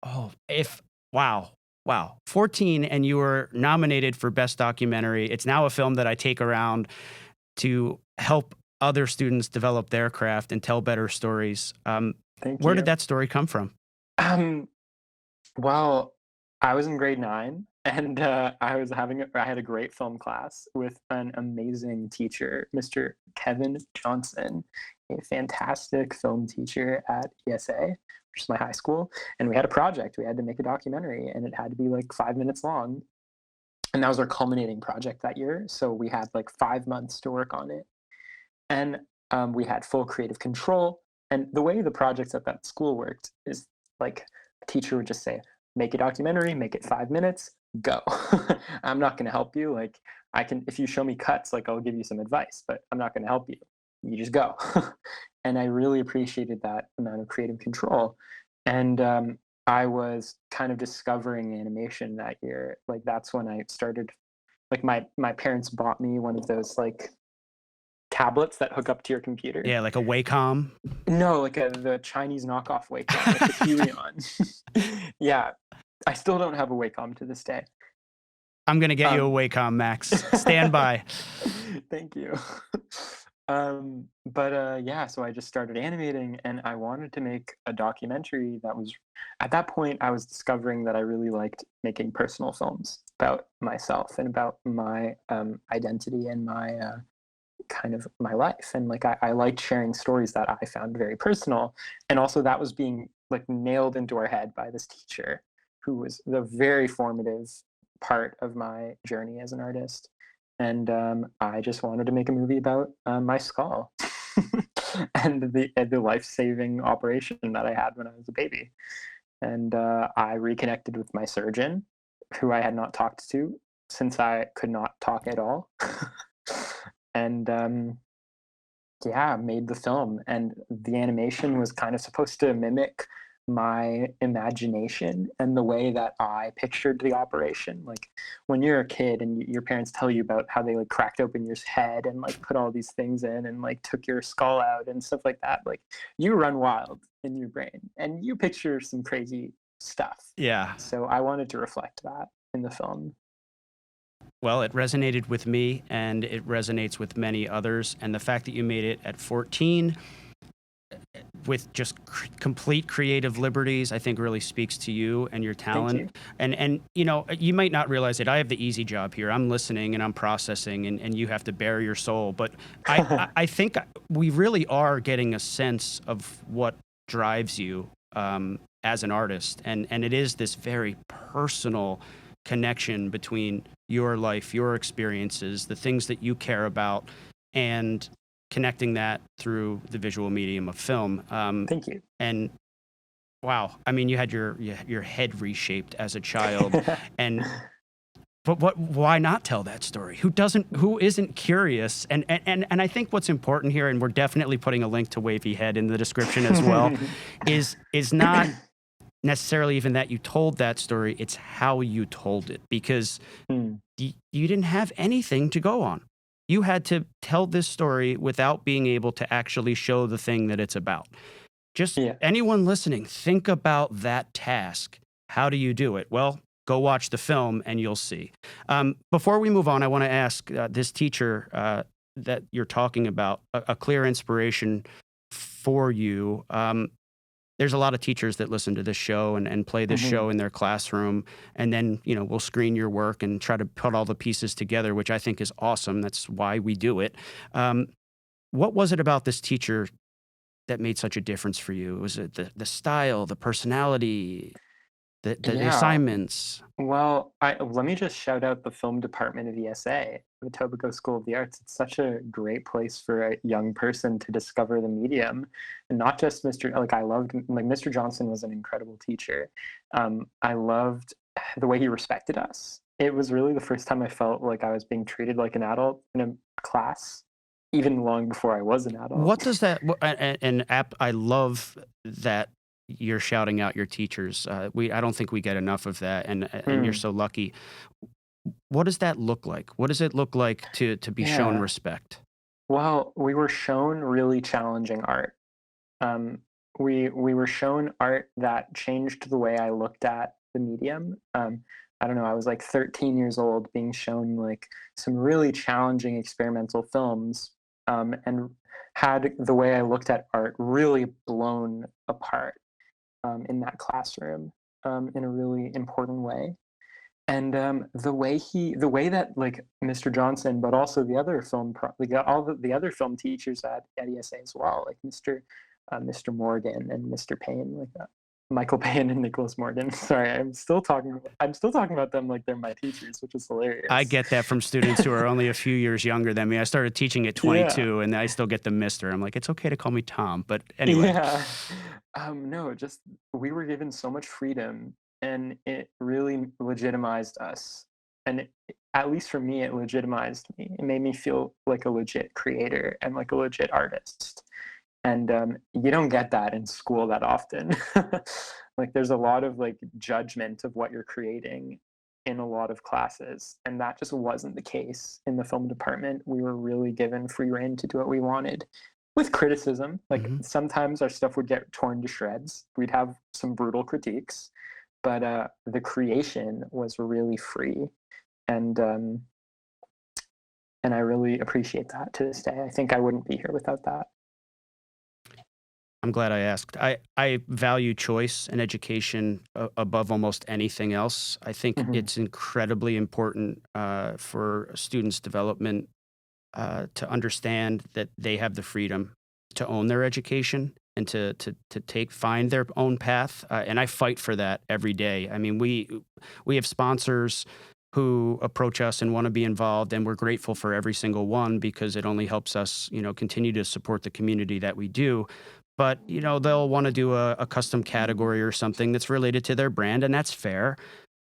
Oh, if wow. Wow. 14, and you were nominated for Best Documentary. It's now a film that I take around to help other students develop their craft and tell better stories. Thank Where did you. that story come from? Um, Well, I was in grade 9, and I had a great film class with an amazing teacher, Mr. Kevin Johnson, a fantastic film teacher at ESA, which is my high school. And we had a project. We had to make a documentary, and it had to be like 5 minutes long. And that was our culminating project that year. So we had like 5 months to work on it. And we had full creative control. And the way the projects at that school worked is like a teacher would just say, make a documentary, make it 5 minutes, go. I'm not going to help you. Like, I can, if you show me cuts, like, I'll give you some advice, but I'm not going to help you. You just go. And I really appreciated that amount of creative control. And I was kind of discovering animation that year. Like that's when I started. Like my parents bought me one of those like tablets that hook up to your computer. Yeah, like a Wacom. No, like the Chinese knockoff Wacom, like the Helion. Yeah, I still don't have a Wacom to this day. I'm gonna get you a Wacom, Max. Stand by. Thank you. Yeah, so I just started animating, and I wanted to make a documentary that was, at that point, I was discovering that I really liked making personal films about myself and about my identity and my kind of my life. And like I liked sharing stories that I found very personal. And also that was being like nailed into our head by this teacher who was the very formative part of my journey as an artist. And I just wanted to make a movie about my skull and the life-saving operation that I had when I was a baby. And I reconnected with my surgeon, who I had not talked to since I could not talk at all. And yeah, made the film. And the animation was kind of supposed to mimic my imagination and the way that I pictured the operation. Like when you're a kid and your parents tell you about how they like cracked open your head and like put all these things in and like took your skull out and stuff like that, like you run wild in your brain and you picture some crazy stuff. Yeah. So I wanted to reflect that in the film. Well, it resonated with me, and it resonates with many others. And the fact that you made it at 14 with just complete creative liberties, I think really speaks to you and your talent. And you know, you might not realize it. I have the easy job here. I'm listening and I'm processing, and you have to bare your soul. But I think we really are getting a sense of what drives you as an artist. And it is this very personal connection between your life, your experiences, the things that you care about, and connecting that through the visual medium of film. Thank you. And wow, I mean, you had your head reshaped as a child, but why not tell that story? Who isn't curious? And I think what's important here, and we're definitely putting a link to Wavy Head in the description as well, is not necessarily even that you told that story, it's how you told it, because you didn't have anything to go on. You had to tell this story without being able to actually show the thing that it's about. Just anyone listening, think about that task. How do you do it? Well, go watch the film and you'll see. Before we move on, I want to ask this teacher that you're talking about, a clear inspiration for you. There's a lot of teachers that listen to this show and play this show in their classroom, and then, you know, we'll screen your work and try to put all the pieces together, which I think is awesome. That's why we do it. What was it about this teacher that made such a difference for you? Was it the style, the personality, the assignments? Well, let me just shout out the film department of ESA, the Etobicoke School of the Arts. It's such a great place for a young person to discover the medium, and not just Mr. Johnson was an incredible teacher. I loved the way he respected us. It was really the first time I felt like I was being treated like an adult in a class, even long before I was an adult. What does that? I love that you're shouting out your teachers. I don't think we get enough of that, and you're so lucky. What does that look like? What does it look like to be shown respect? Well, we were shown really challenging art. We were shown art that changed the way I looked at the medium. I don't know, I was like 13 years old being shown like some really challenging experimental films, and had the way I looked at art really blown apart in that classroom in a really important way. And the way that like Mr. Johnson, but also the other film, all the other film teachers at ESA as well, like Mr. Morgan and Mr. Payne, like Michael Payne and Nicholas Morgan. Sorry, I'm still talking about them like they're my teachers, which is hilarious. I get that from students who are only a few years younger than me. I started teaching at 22, and I still get the Mister. I'm like, it's okay to call me Tom, but anyway. Yeah. No, just we were given so much freedom, and it really legitimized us. And at least for me, it legitimized me. It made me feel like a legit creator and like a legit artist. And you don't get that in school that often. Like there's a lot of like judgment of what you're creating in a lot of classes, and that just wasn't the case in the film department. We were really given free rein to do what we wanted, with criticism. Like sometimes our stuff would get torn to shreds. We'd have some brutal critiques, but the creation was really free, and I really appreciate that to this day. I think I wouldn't be here without that. I'm glad I asked. I value choice and education above almost anything else. I think it's incredibly important for students' development to understand that they have the freedom to own their education and to find their own path. And I fight for that every day. I mean, we have sponsors who approach us and want to be involved, and we're grateful for every single one because it only helps us, continue to support the community that we do. But, they'll want to do a custom category or something that's related to their brand, and that's fair.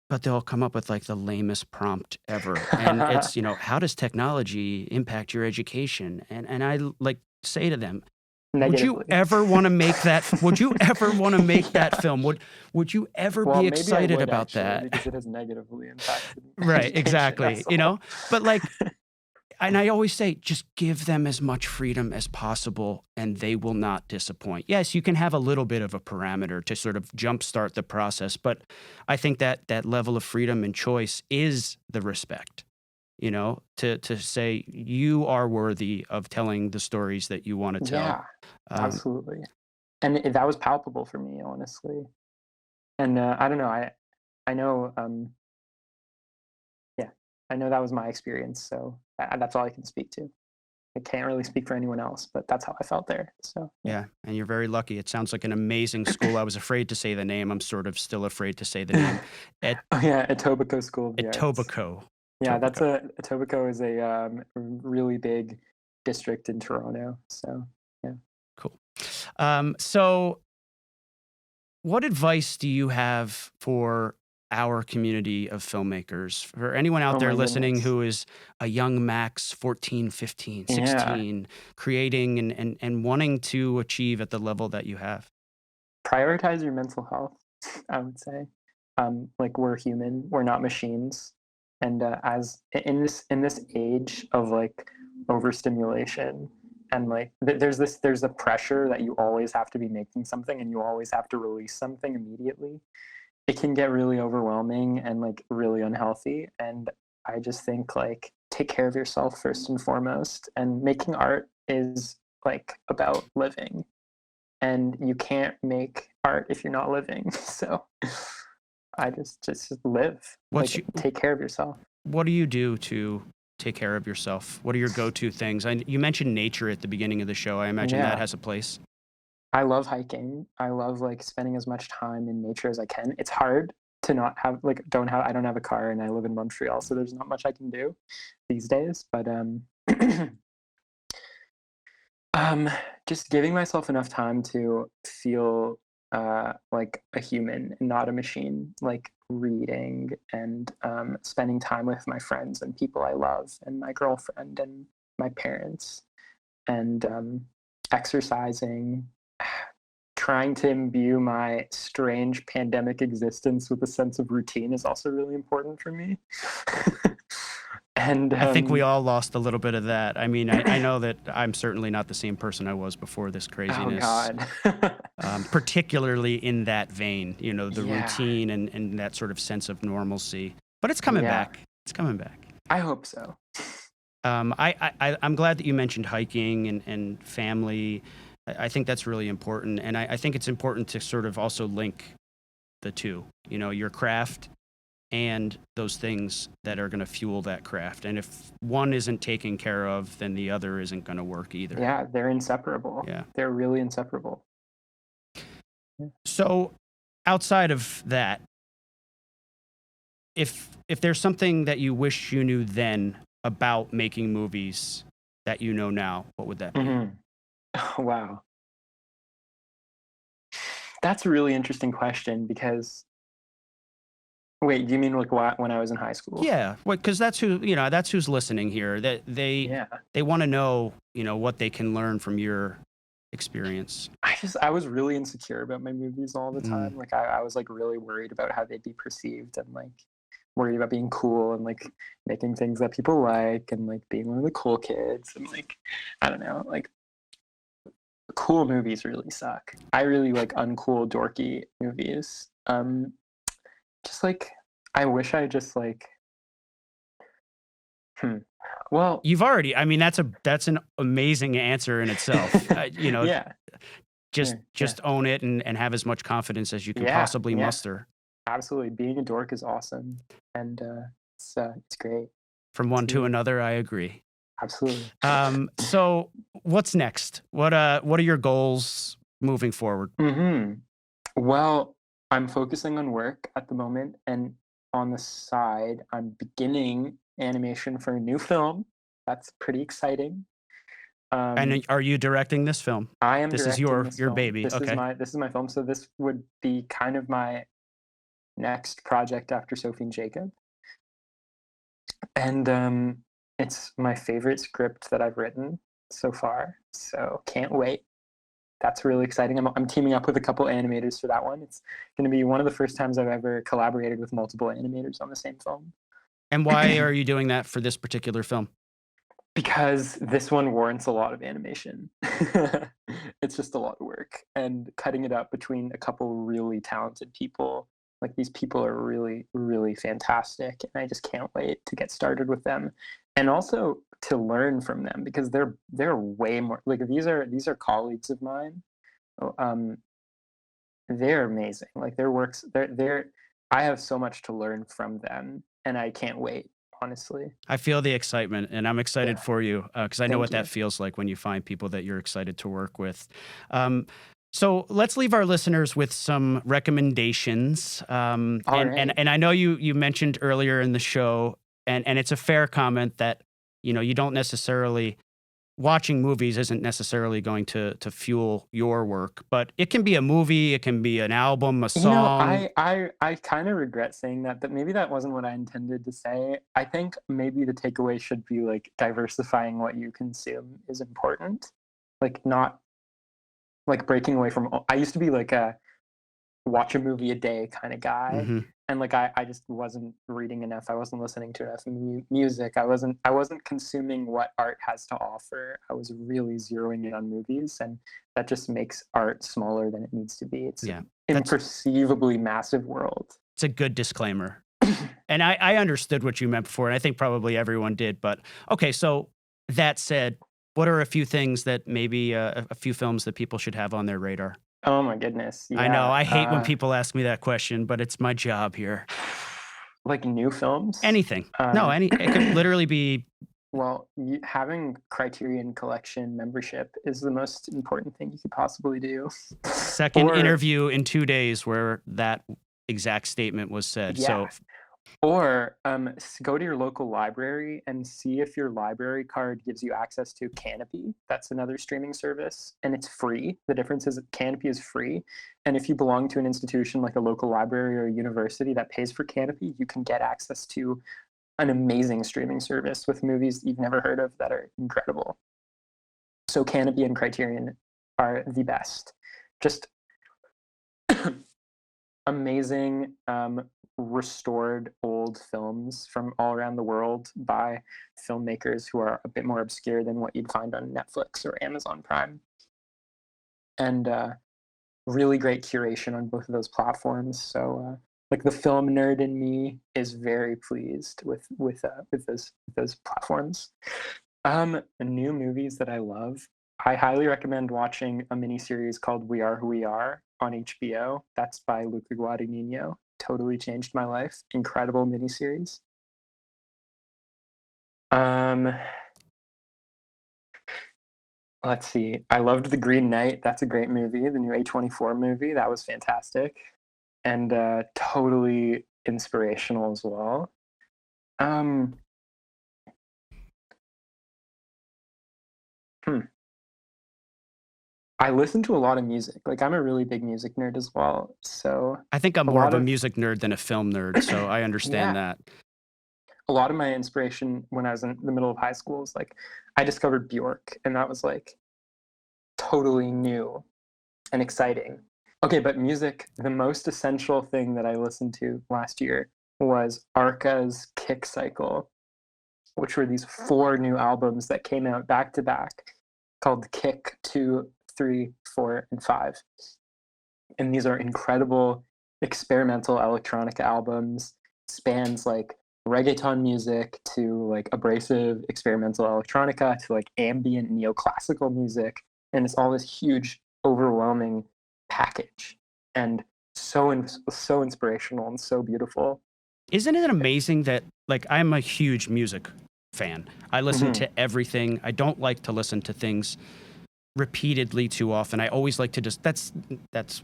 But they'll come up with like the lamest prompt ever. And it's, how does technology impact your education? And I like say to them, would you ever want to make that? Would you ever want to make that film? Would you ever be excited about that? Because it has negatively impacted. Right, exactly. But like, and I always say, just give them as much freedom as possible, and they will not disappoint. Yes, you can have a little bit of a parameter to sort of jumpstart the process, but I think that level of freedom and choice is the respect. To say you are worthy of telling the stories that you want to tell. Yeah, absolutely. And that was palpable for me, honestly. And I don't know, I know, I know that was my experience. So that's all I can speak to. I can't really speak for anyone else, but that's how I felt there. So yeah, and you're very lucky. It sounds like an amazing school. I was afraid to say the name. I'm sort of still afraid to say the name. Etobicoke School of the Arts. Etobicoke. Yeah, Etobicoke is a really big district in Toronto. So yeah, cool. So, what advice do you have for our community of filmmakers, for anyone out there listening who is a young Max, 14, 15, 16, creating and wanting to achieve at the level that you have? Prioritize your mental health, I would say. Like, we're human, we're not machines. And as in this age of like overstimulation, and like there's a pressure that you always have to be making something and you always have to release something immediately. It can get really overwhelming and like really unhealthy. And I just think like take care of yourself first and foremost. And making art is like about living, and you can't make art if you're not living. So I just live. Take care of yourself. What do you do to take care of yourself? What are your go-to things? You mentioned nature at the beginning of the show. I imagine that has a place. I love hiking. I love like spending as much time in nature as I can. It's hard to not have I don't have a car, and I live in Montreal, so there's not much I can do these days. But just giving myself enough time to feel like a human and not a machine, like reading and spending time with my friends and people I love and my girlfriend and my parents, and exercising, trying to imbue my strange pandemic existence with a sense of routine is also really important for me. And I think we all lost a little bit of that. I mean, I know that I'm certainly not the same person I was before this craziness. Oh, God. Particularly in that vein, the routine and that sort of sense of normalcy. But it's coming back. It's coming back. I hope so. I'm glad that you mentioned hiking and family. I think that's really important. And I think it's important to sort of also link the two, your craft and those things that are going to fuel that craft. And if one isn't taken care of, then the other isn't going to work either. Yeah, they're inseparable. Yeah. They're really inseparable. Yeah. So outside of that, if there's something that you wish you knew then about making movies that you know now, what would that be? Oh, wow. That's a really interesting question, because wait, do you mean like when I was in high school? Yeah, because that's who's listening here. That they want to know, what they can learn from your experience? I was really insecure about my movies all the time. Like I was like really worried about how they'd be perceived, and like worried about being cool and like making things that people like, and like being one of the cool kids, and like I don't know, like cool movies really suck. I really like uncool dorky movies. Just like I wish I just like well, You've already, I mean, that's an amazing answer in itself. yeah, Just own it and have as much confidence as you can yeah, possibly yeah, muster. absolutely. Being a dork is awesome, and it's great. From one to another, I agree. Absolutely. So what's next? What are your goals moving forward? Well, I'm focusing on work at the moment, and on the side, I'm beginning animation for a new film. That's pretty exciting. And are you directing this film? I am This is directing your this film. baby. This Okay. is my film. So this would be kind of my next project after Sophie and Jacob. And it's my favorite script that I've written so far. So can't wait. That's really exciting. I'm teaming up with a couple animators for that one. It's going to be one of the first times I've ever collaborated with multiple animators on the same film. And why are you doing that for this particular film? Because this one warrants a lot of animation. It's just a lot of work, and cutting it up between a couple really talented people. Like these people are really, really fantastic, and I just can't wait to get started with them, and also to learn from them, because they're way more like these are colleagues of mine. They're amazing. Like their works, they're I have so much to learn from them, and I can't wait. Honestly, I feel the excitement, and I'm excited for you because I know what you. that feels like when you find people that you're excited to work with. So let's leave our listeners with some recommendations. And I know you mentioned earlier in the show, and it's a fair comment that you don't necessarily watching movies isn't necessarily going to fuel your work, but it can be a movie, it can be an album, a song. I kind of regret saying that, but maybe that wasn't what I intended to say. I think maybe the takeaway should be like diversifying what you consume is important. Like not like breaking away from. I used to be like a watch a movie a day kind of guy. And like I just wasn't reading enough. I wasn't listening to enough music. I wasn't consuming what art has to offer. I was really zeroing in on movies, and that just makes art smaller than it needs to be. It's an imperceivably massive world. It's a good disclaimer. And I understood what you meant before, and I think probably everyone did. But okay, so that said, what are a few things that maybe a few films that people should have on their radar? Oh my goodness. Yeah. I know. I hate when people ask me that question, but it's my job here. Like new films? Anything. It could literally be. Well, having Criterion Collection membership is the most important thing you could possibly do. Second interview in 2 days where that exact statement was said. Yeah. So. Or go to your local library and see if your library card gives you access to Canopy. That's another streaming service, and it's free. The difference is that Canopy is free, and if you belong to an institution like a local library or a university that pays for Canopy, you can get access to an amazing streaming service with movies you've never heard of that are incredible. So Canopy and Criterion are the best. Just amazing restored old films from all around the world by filmmakers who are a bit more obscure than what you'd find on Netflix or Amazon Prime, and really great curation on both of those platforms. So like the film nerd in me is very pleased with those platforms. New movies that I love, I highly recommend watching a miniseries called We Are Who We Are on HBO. That's by Luca Guadagnino. Totally changed my life. Incredible miniseries. Let's see. I loved The Green Knight. That's a great movie. The new A24 movie. That was fantastic. And totally inspirational as well. I listen to a lot of music. Like I'm a really big music nerd as well. So I think I'm more of a music nerd than a film nerd, so I understand that. A lot of my inspiration when I was in the middle of high school was like I discovered Bjork, and that was like totally new and exciting. Okay, but music, the most essential thing that I listened to last year was Arca's Kick Cycle, which were these 4 new albums that came out back to back called Kick 2, 3, 4, and 5. And these are incredible experimental electronic albums, spans like reggaeton music to like abrasive experimental electronica to like ambient neoclassical music. And it's all this huge, overwhelming package, and so inspirational and so beautiful. Isn't it amazing that, like, I'm a huge music fan. I listen to everything. I don't like to listen to things repeatedly too often. I always like to just, that's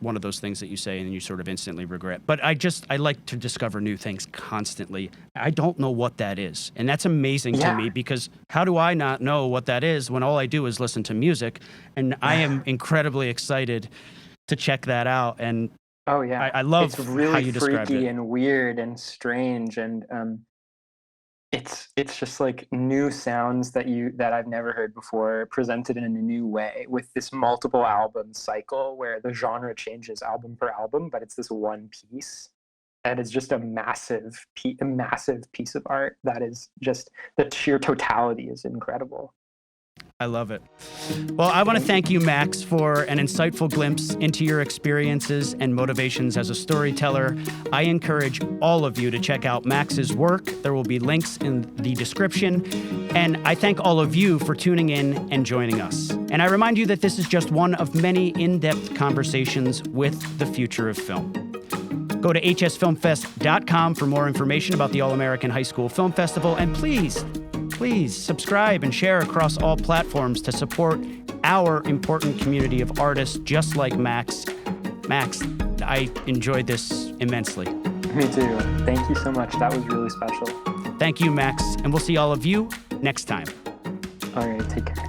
one of those things that you say and you sort of instantly regret. But I like to discover new things constantly. I don't know what that is. And that's amazing to me, because how do I not know what that is when all I do is listen to music? And I am incredibly excited to check that out. And I love it's really how you described freaky it. and weird and strange, and it's just like new sounds that I've never heard before, presented in a new way with this multiple album cycle where the genre changes album per album, but it's this one piece. And it's just a massive piece of art that is just, the sheer totality is incredible. I love it. Well, I want to thank you, Max, for an insightful glimpse into your experiences and motivations as a storyteller. I encourage all of you to check out Max's work. There will be links in the description. And I thank all of you for tuning in and joining us. And I remind you that this is just one of many in-depth conversations with the future of film. Go to hsfilmfest.com for more information about the All-American High School Film Festival. And please subscribe and share across all platforms to support our important community of artists just like Max. Max, I enjoyed this immensely. Me too. Thank you so much. That was really special. Thank you, Max. And we'll see all of you next time. All right, take care.